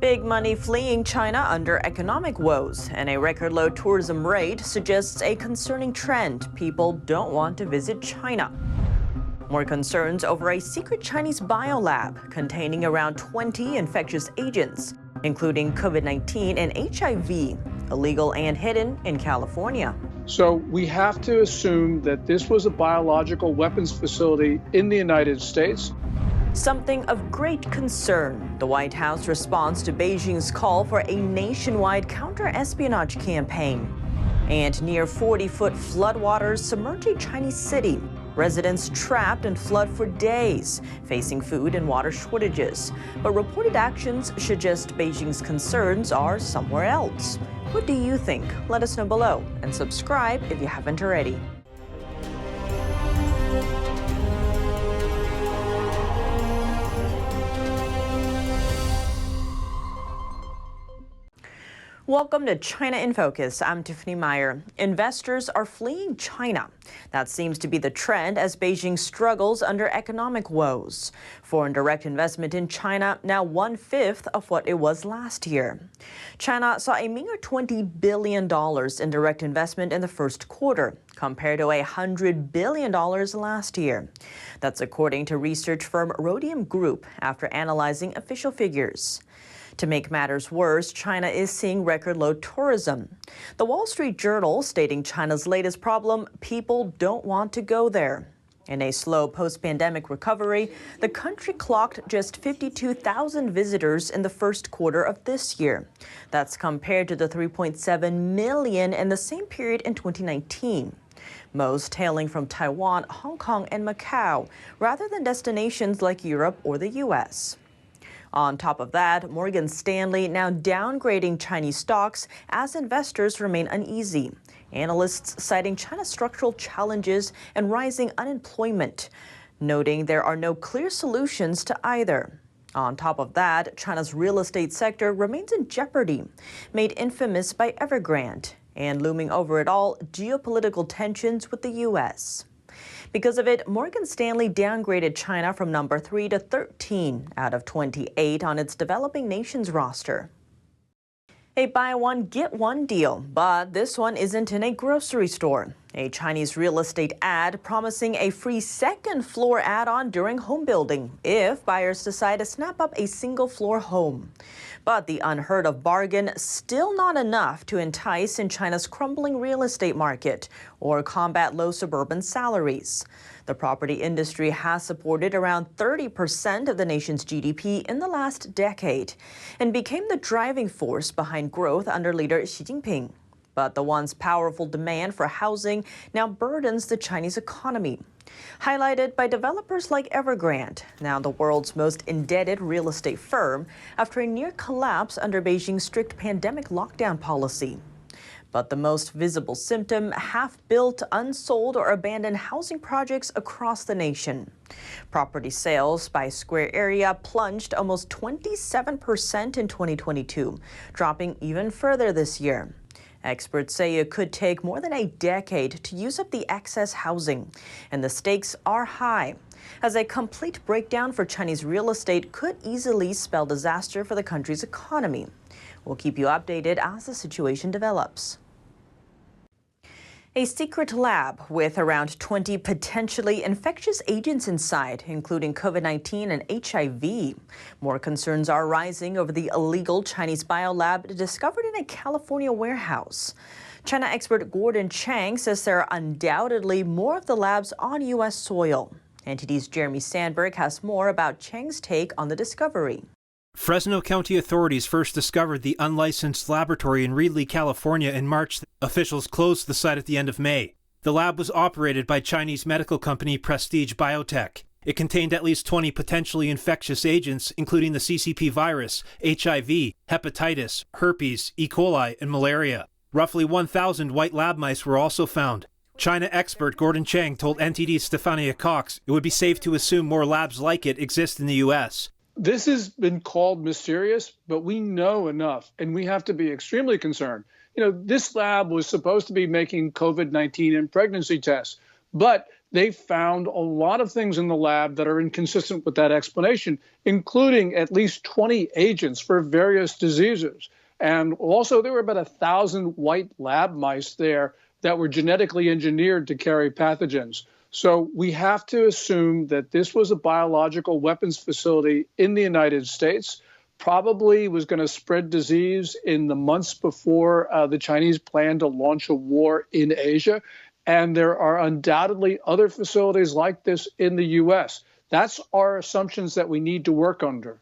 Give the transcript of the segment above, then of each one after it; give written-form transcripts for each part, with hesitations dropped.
Big money fleeing China under economic woes, and a record low tourism rate suggests a concerning trend. People don't want to visit China. More concerns over a secret Chinese biolab containing around 20 infectious agents, including COVID-19 and HIV, illegal and hidden in California. So we have to assume that this was a biological weapons facility in the United States. Something of great concern, the White House response to Beijing's call for a nationwide counter-espionage campaign. And near 40-foot floodwaters submerge a Chinese city. Residents trapped in flood for days, facing food and water shortages. But reported actions suggest Beijing's concerns are somewhere else. What do you think? Let us know below and subscribe if you haven't already. Welcome to China in Focus. I'm Tiffany Meyer. Investors are fleeing China. That seems to be the trend as Beijing struggles under economic woes. Foreign direct investment in China now 1/5 of what it was last year. China saw a meager $20 billion in direct investment in the first quarter, compared to $100 billion last year. That's according to research firm Rhodium Group after analyzing official figures. To make matters worse, China is seeing record low tourism. The Wall Street Journal stating China's latest problem, people don't want to go there. In a slow post-pandemic recovery, the country clocked just 52,000 visitors in the first quarter of this year. That's compared to the 3.7 million in the same period in 2019. Most hailing from Taiwan, Hong Kong, and Macau, rather than destinations like Europe or the U.S. On top of that, Morgan Stanley now downgrading Chinese stocks as investors remain uneasy. Analysts citing China's structural challenges and rising unemployment, noting there are no clear solutions to either. On top of that, China's real estate sector remains in jeopardy, made infamous by Evergrande, and looming over it all, geopolitical tensions with the U.S. Because of it, Morgan Stanley downgraded China from number 3 to 13 out of 28 on its developing nations roster. A buy one, get one deal, but this one isn't in a grocery store. A Chinese real estate ad promising a free second floor add-on during home building if buyers decide to snap up a single floor home. But the unheard of bargain still not enough to entice in China's crumbling real estate market or combat low suburban salaries. The property industry has supported around 30% of the nation's GDP in the last decade and became the driving force behind growth under leader Xi Jinping. But the once powerful demand for housing now burdens the Chinese economy, highlighted by developers like Evergrande, now the world's most indebted real estate firm, after a near collapse under Beijing's strict pandemic lockdown policy. But the most visible symptom, half-built, unsold, or abandoned housing projects across the nation. Property sales by square area plunged almost 27% in 2022, dropping even further this year. Experts say it could take more than a decade to use up the excess housing, and the stakes are high, as a complete breakdown for Chinese real estate could easily spell disaster for the country's economy. We'll keep you updated as the situation develops. A secret lab with around 20 potentially infectious agents inside, including COVID-19 and HIV. More concerns are rising over the illegal Chinese biolab discovered in a California warehouse. China expert Gordan Chang says there are undoubtedly more of the labs on U.S. soil. NTD's Jeremy Sandberg has more about Chang's take on the discovery. Fresno County authorities first discovered the unlicensed laboratory in Reedley, California in March. Officials closed the site at the end of May. The lab was operated by Chinese medical company Prestige Biotech. It contained at least 20 potentially infectious agents, including the CCP virus, HIV, hepatitis, herpes, E. coli, and malaria. Roughly 1,000 white lab mice were also found. China expert Gordan Chang told NTD's Stefania Cox it would be safe to assume more labs like it exist in the U.S. This has been called mysterious, but we know enough, and we have to be extremely concerned. This lab was supposed to be making COVID-19 and pregnancy tests, but they found a lot of things in the lab that are inconsistent with that explanation, including at least 20 agents for various diseases. And also, there were about 1,000 white lab mice there that were genetically engineered to carry pathogens. So we have to assume that this was a biological weapons facility in the United States, probably was going to spread disease in the months before the Chinese planned to launch a war in Asia. And there are undoubtedly other facilities like this in the U.S. That's our assumptions that we need to work under.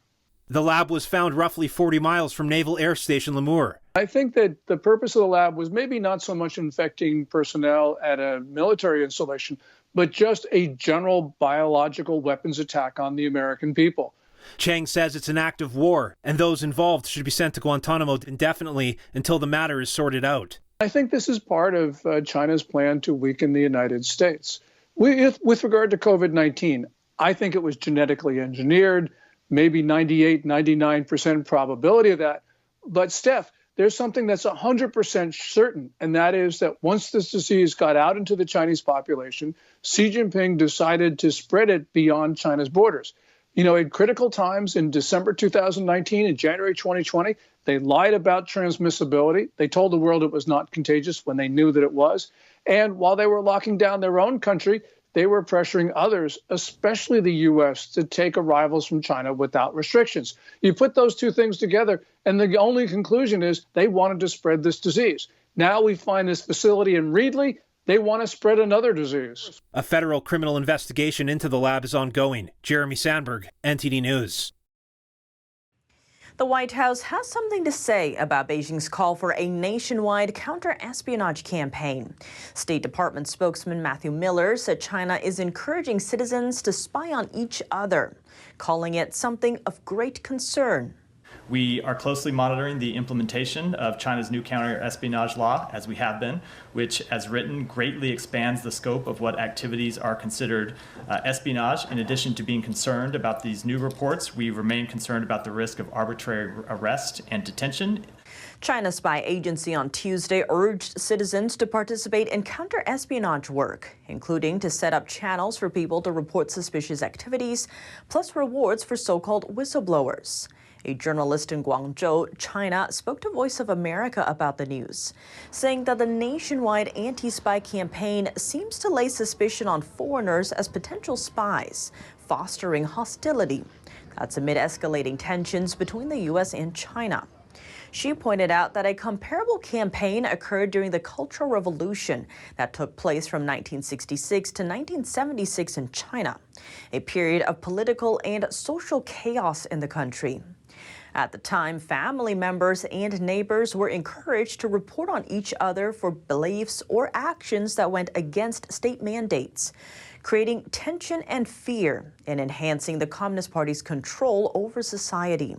The lab was found roughly 40 miles from Naval Air Station Lemoore. I think that the purpose of the lab was maybe not so much infecting personnel at a military installation, but just a general biological weapons attack on the American people. Chang says it's an act of war, and those involved should be sent to Guantanamo indefinitely until the matter is sorted out. I think this is part of China's plan to weaken the United States. With regard to COVID-19, I think it was genetically engineered, maybe 98, 99% probability of that. But Steph, there's something that's 100% certain, and that is that once this disease got out into the Chinese population, Xi Jinping decided to spread it beyond China's borders. You know, at critical times in December 2019 and January 2020, they lied about transmissibility. They told the world it was not contagious when they knew that it was. And while they were locking down their own country, they were pressuring others, especially the U.S., to take arrivals from China without restrictions. You put those two things together, and the only conclusion is they wanted to spread this disease. Now we find this facility in Reedley. They want to spread another disease. A federal criminal investigation into the lab is ongoing. Jeremy Sandberg, NTD News. The White House has something to say about Beijing's call for a nationwide counter-espionage campaign. State Department spokesman Matthew Miller said China is encouraging citizens to spy on each other, calling it something of great concern. We are closely monitoring the implementation of China's new counter-espionage law, as we have been, which, as written, greatly expands the scope of what activities are considered espionage. In addition to being concerned about these new reports, we remain concerned about the risk of arbitrary arrest and detention. China's spy agency on Tuesday urged citizens to participate in counter-espionage work, including to set up channels for people to report suspicious activities, plus rewards for so-called whistleblowers. A journalist in Zhuozhou, China, spoke to Voice of America about the news, saying that the nationwide anti-spy campaign seems to lay suspicion on foreigners as potential spies, fostering hostility. That's amid escalating tensions between the U.S. and China. She pointed out that a comparable campaign occurred during the Cultural Revolution that took place from 1966 to 1976 in China, a period of political and social chaos in the country. At the time, family members and neighbors were encouraged to report on each other for beliefs or actions that went against state mandates, creating tension and fear and enhancing the Communist Party's control over society.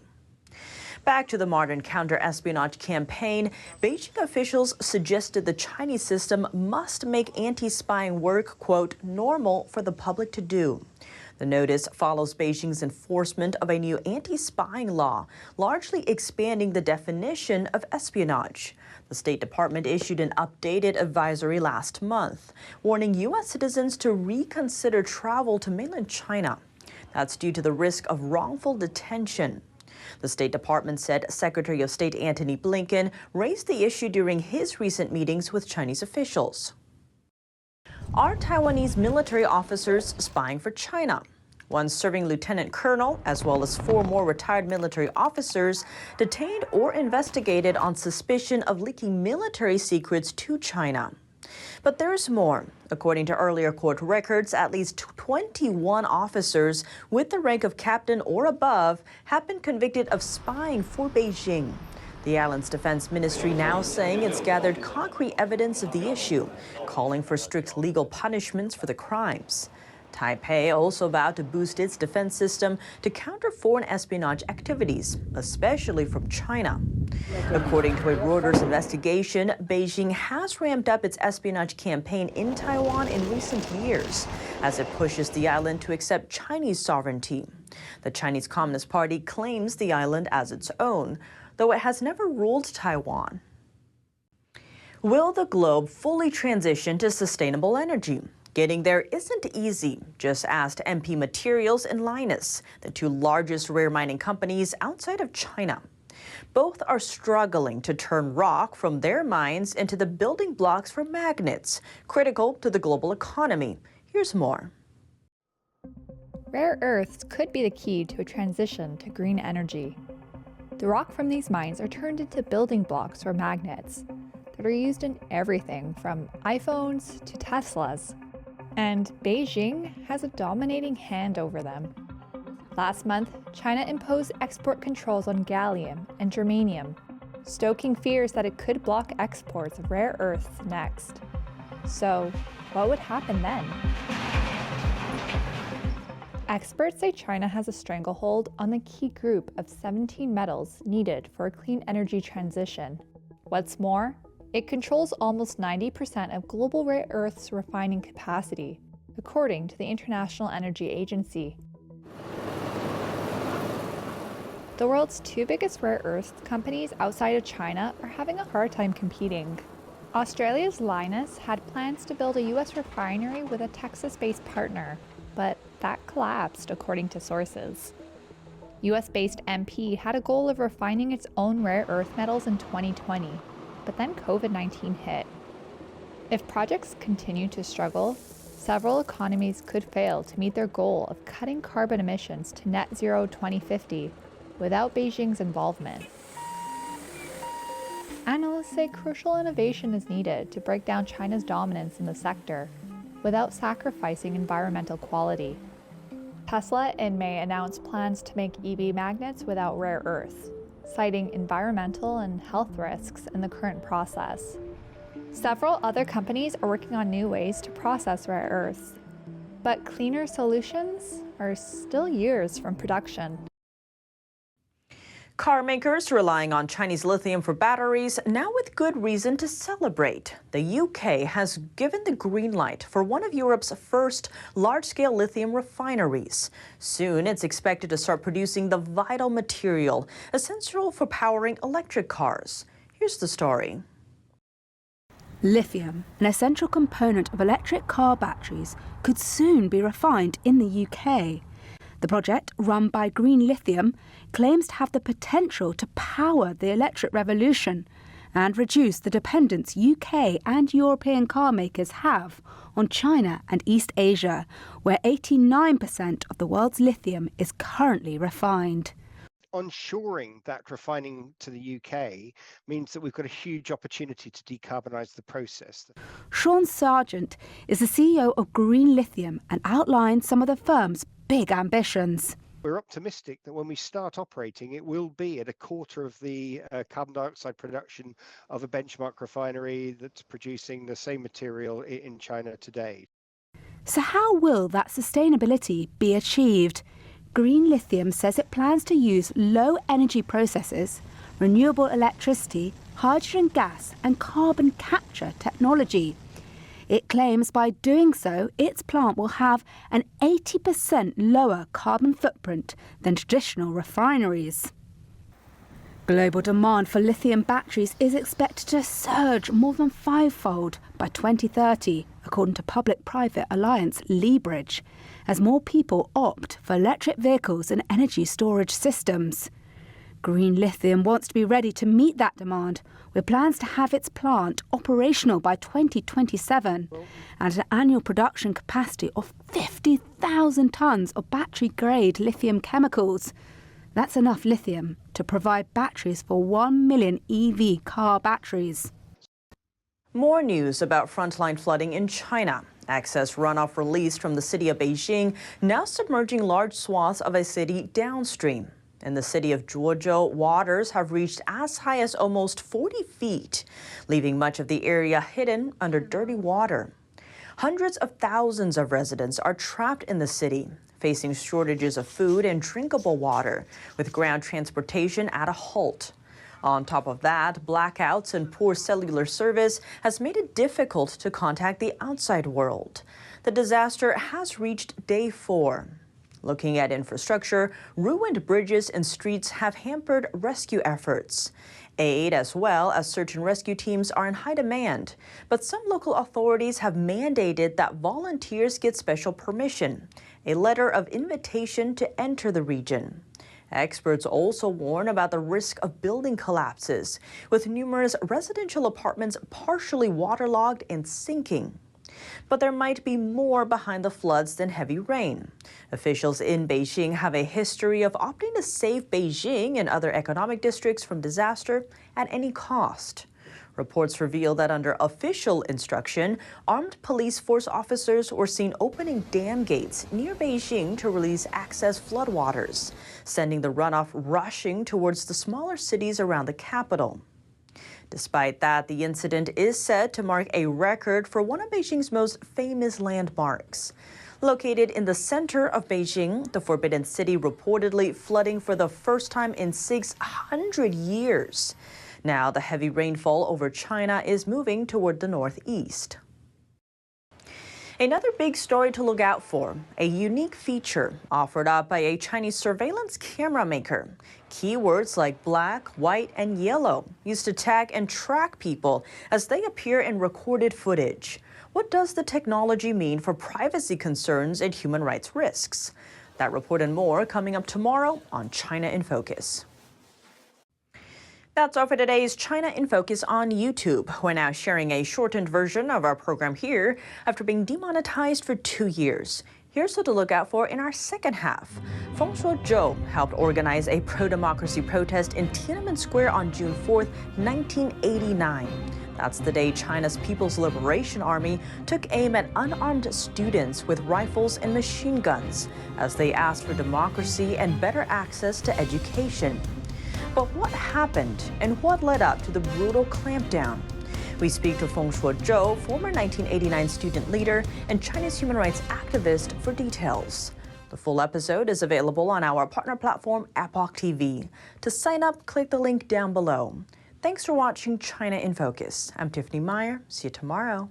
Back to the modern counter-espionage campaign, Beijing officials suggested the Chinese system must make anti-spying work, quote, normal for the public to do. The notice follows Beijing's enforcement of a new anti-spying law, largely expanding the definition of espionage. The State Department issued an updated advisory last month, warning U.S. citizens to reconsider travel to mainland China. That's due to the risk of wrongful detention. The State Department said Secretary of State Antony Blinken raised the issue during his recent meetings with Chinese officials. Are Taiwanese military officers spying for China? One serving lieutenant colonel, as well as 4 more retired military officers, detained or investigated on suspicion of leaking military secrets to China. But there's more. According to earlier court records, at least 21 officers with the rank of captain or above have been convicted of spying for Beijing. The island's defense ministry now saying it's gathered concrete evidence of the issue, calling for strict legal punishments for the crimes. Taipei also vowed to boost its defense system to counter foreign espionage activities, especially from China. According to a Reuters investigation, Beijing has ramped up its espionage campaign in Taiwan in recent years as it pushes the island to accept Chinese sovereignty. The Chinese Communist Party claims the island as its own, though it has never ruled Taiwan. Will the globe fully transition to sustainable energy? Getting there isn't easy. Just ask MP Materials and Lynas, the two largest rare mining companies outside of China. Both are struggling to turn rock from their mines into the building blocks for magnets, critical to the global economy. Here's more. Rare earths could be the key to a transition to green energy. The rock from these mines are turned into building blocks or magnets that are used in everything from iPhones to Teslas. And Beijing has a dominating hand over them. Last month, China imposed export controls on gallium and germanium, stoking fears that it could block exports of rare earths next. So, what would happen then? Experts say China has a stranglehold on the key group of 17 metals needed for a clean energy transition. What's more, it controls almost 90% of global rare earths refining capacity, according to the International Energy Agency. The world's two biggest rare earths companies outside of China are having a hard time competing. Australia's Lynas had plans to build a U.S. refinery with a Texas-based partner, but that collapsed, according to sources. US-based MP had a goal of refining its own rare earth metals in 2020, but then COVID-19 hit. If projects continue to struggle, several economies could fail to meet their goal of cutting carbon emissions to net zero 2050 without Beijing's involvement. Analysts say crucial innovation is needed to break down China's dominance in the sector without sacrificing environmental quality. Tesla in May announced plans to make EV magnets without rare earths, citing environmental and health risks in the current process. Several other companies are working on new ways to process rare earths, but cleaner solutions are still years from production. Car makers relying on Chinese lithium for batteries, now with good reason to celebrate. The UK has given the green light for one of Europe's first large-scale lithium refineries. Soon, it's expected to start producing the vital material essential for powering electric cars. Here's the story. Lithium, an essential component of electric car batteries, could soon be refined in the UK. The project, run by Green Lithium, claims to have the potential to power the electric revolution and reduce the dependence UK and European car makers have on China and East Asia, where 89% of the world's lithium is currently refined. Onshoring that refining to the UK means that we've got a huge opportunity to decarbonise the process. Sean Sargent is the CEO of Green Lithium and outlines some of the firm's big ambitions. We're optimistic that when we start operating, it will be at a quarter of the carbon dioxide production of a benchmark refinery that's producing the same material in China today. So how will that sustainability be achieved? Green Lithium says it plans to use low-energy processes, renewable electricity, hydrogen gas and carbon capture technology. It claims by doing so, its plant will have an 80% lower carbon footprint than traditional refineries. Global demand for lithium batteries is expected to surge more than fivefold by 2030, according to public-private alliance Leabridge, as more people opt for electric vehicles and energy storage systems. Green Lithium wants to be ready to meet that demand, with plans to have its plant operational by 2027 and an annual production capacity of 50,000 tonnes of battery-grade lithium chemicals. That's enough lithium to provide batteries for 1 million EV car batteries. More news about frontline flooding in China. Excess runoff released from the city of Beijing now submerging large swaths of a city downstream. In the city of Zhuozhou, waters have reached as high as almost 40 feet, leaving much of the area hidden under dirty water. Hundreds of thousands of residents are trapped in the city, facing shortages of food and drinkable water, with ground transportation at a halt. On top of that, blackouts and poor cellular service has made it difficult to contact the outside world. The disaster has reached day 4. Looking at infrastructure, ruined bridges and streets have hampered rescue efforts. Aid as well as search and rescue teams are in high demand, but some local authorities have mandated that volunteers get special permission, a letter of invitation to enter the region. Experts also warn about the risk of building collapses, with numerous residential apartments partially waterlogged and sinking. But there might be more behind the floods than heavy rain. Officials in Beijing have a history of opting to save Beijing and other economic districts from disaster at any cost. Reports reveal that under official instruction, armed police force officers were seen opening dam gates near Beijing to release excess floodwaters, sending the runoff rushing towards the smaller cities around the capital. Despite that, the incident is said to mark a record for one of Beijing's most famous landmarks. Located in the center of Beijing, the Forbidden City reportedly flooding for the first time in 600 years. Now, the heavy rainfall over China is moving toward the northeast. Another big story to look out for, a unique feature offered up by a Chinese surveillance camera maker. Keywords like black, white, and yellow used to tag and track people as they appear in recorded footage. What does the technology mean for privacy concerns and human rights risks? That report and more coming up tomorrow on China in Focus. That's all for today's China in Focus on YouTube. We're now sharing a shortened version of our program here after being demonetized for 2 years. Here's what to look out for in our second half. Zhuozhou helped organize a pro-democracy protest in Tiananmen Square on June 4th, 1989. That's the day China's People's Liberation Army took aim at unarmed students with rifles and machine guns as they asked for democracy and better access to education. But what happened and what led up to the brutal clampdown? We speak to Zhuozhou, former 1989 student leader and China's human rights activist, for details. The full episode is available on our partner platform, Epoch TV. To sign up, click the link down below. Thanks for watching China in Focus. I'm Tiffany Meyer. See you tomorrow.